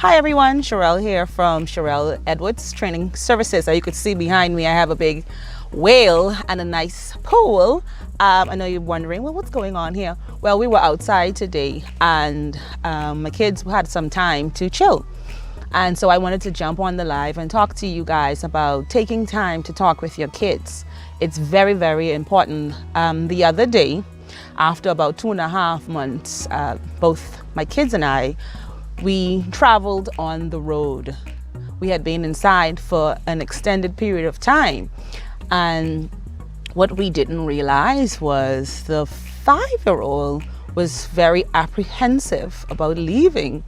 Hi everyone, Sharell here from Sharell Edwards Training Services. As you could see behind me, I have a big whale and a nice pool. I know you're wondering, well, what's going on here? Well, we were outside today and my kids had some time to chill. And so I wanted to jump on the live and talk to you guys about taking time to talk with your kids. It's very, very important. The other day, after about 2.5 months, both my kids and I, we traveled on the road. We had been inside for an extended period of time. And what we didn't realize was the 5-year-old was very apprehensive about leaving.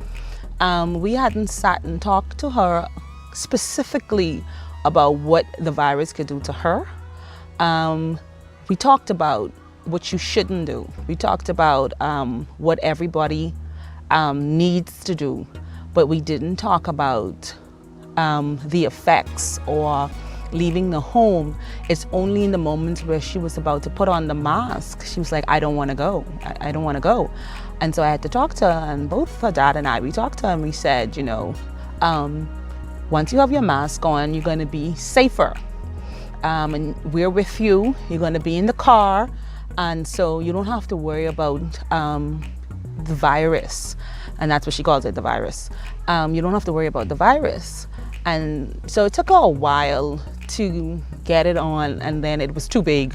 We hadn't sat and talked to her specifically about what the virus could do to her. We talked about what you shouldn't do. We talked about what everybody needs to do, but we didn't talk about the effects or leaving the home. It's only in the moments where she was about to put on the mask, she was like, I don't want to go. I don't want to go. And so I had to talk to her, and both her dad and I, we talked to her and we said, you know, once you have your mask on, you're going to be safer. And we're with you. You're going to be in the car. And so you don't have to worry about the virus. And that's what she calls it, the virus. You don't have to worry about the virus. And so it took her a while to get it on, and then it was too big.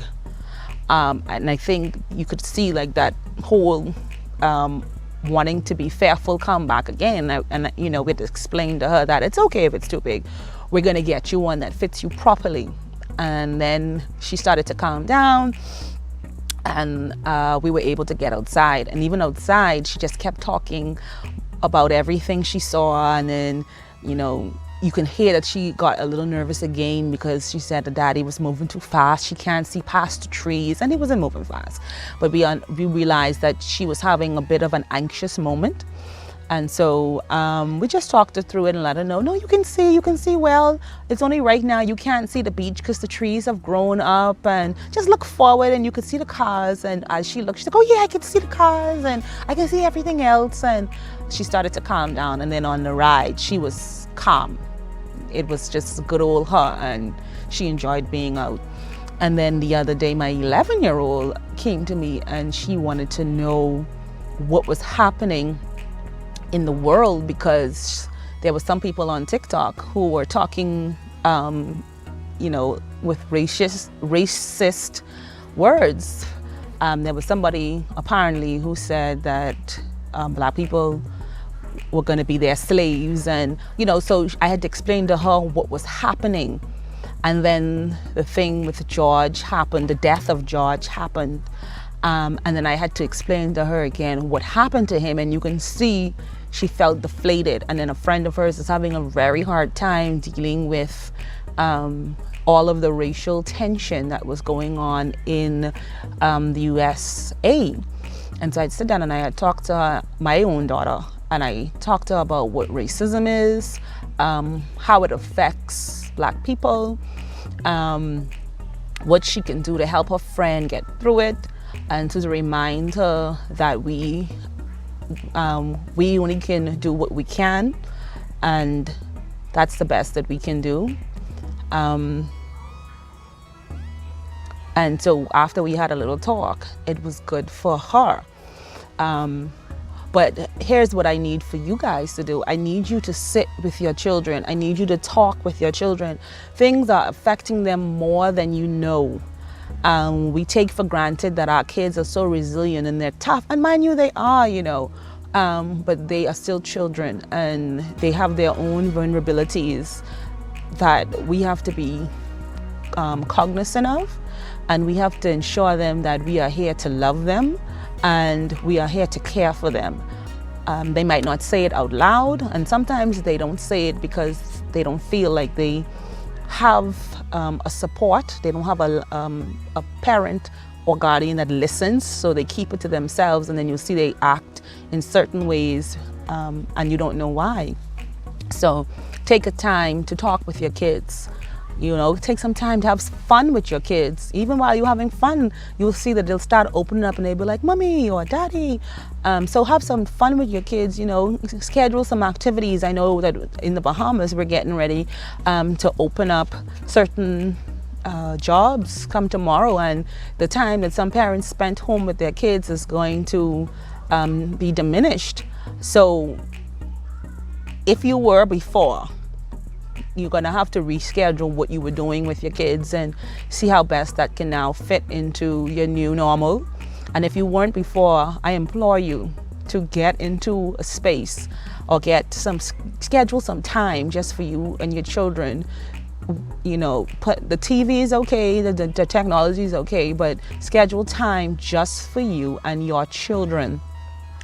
And I think you could see like that whole wanting to be fearful come back again. And you know, we'd explain to her that it's okay if it's too big. We're gonna get you one that fits you properly. And then she started to calm down, and we were able to get outside. And even outside, she just kept talking about everything she saw. And then, you know, you can hear that she got a little nervous again because she said the daddy was moving too fast. She can't see past the trees, and he wasn't moving fast. But we realized that she was having a bit of an anxious moment. And so we just talked her through it and let her know, no, you can see well. It's only right now you can't see the beach because the trees have grown up, and just look forward and you can see the cars. And as she looked, she's like, oh yeah, I can see the cars and I can see everything else. And she started to calm down. And then on the ride, she was calm. It was just good old her, and she enjoyed being out. And then the other day, my 11-year-old came to me and she wanted to know what was happening in the world, because there were some people on TikTok who were talking, you know, with racist words. There was somebody apparently who said that black people were going to be their slaves, and you know, so I had to explain to her what was happening. And then the thing with George happened, the death of George happened. And then I had to explain to her again what happened to him, and you can see she felt deflated. And then a friend of hers is having a very hard time dealing with all of the racial tension that was going on in the USA. And so I'd sit down and I had talked to her, my own daughter, and I talked to her about what racism is, how it affects black people, what she can do to help her friend get through it, and to remind her that we only can do what we can, and that's the best that we can do. And so after we had a little talk, it was good for her. But here's what I need for you guys to do. I need you to sit with your children. I need you to talk with your children. Things are affecting them more than you know. We take for granted that our kids are so resilient and they're tough. And mind you, they are, you know, but they are still children, and they have their own vulnerabilities that we have to be cognizant of. And we have to ensure them that we are here to love them, and we are here to care for them. They might not say it out loud, and sometimes they don't say it because they don't feel like they have a support. They don't have a parent or guardian that listens, so they keep it to themselves, and then you see they act in certain ways, and you don't know why. So take a time to talk with your kids. You know, take some time to have fun with your kids. Even while you're having fun, you'll see that they'll start opening up and they'll be like, Mommy or Daddy. So have some fun with your kids, you know, schedule some activities. I know that in the Bahamas, we're getting ready to open up certain jobs come tomorrow, and the time that some parents spent home with their kids is going to be diminished. So if you were before, you're going to have to reschedule what you were doing with your kids and see how best that can now fit into your new normal. And if you weren't before, I implore you to get into a space or schedule some time just for you and your children. You know, put the TV is okay, the technology is okay, but schedule time just for you and your children.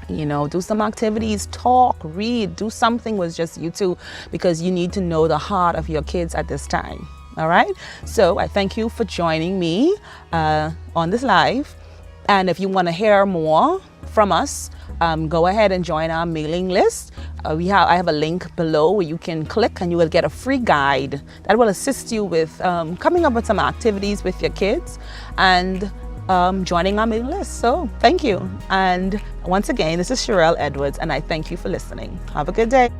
You know, do some activities, talk, read, do something with just you two, because you need to know the heart of your kids at this time. All right. So I thank you for joining me on this live. And if you want to hear more from us, go ahead and join our mailing list. I have a link below where you can click and you will get a free guide that will assist you with coming up with some activities with your kids and joining our mailing list. So thank you. And once again, this is Sharell Edwards, and I thank you for listening. Have a good day.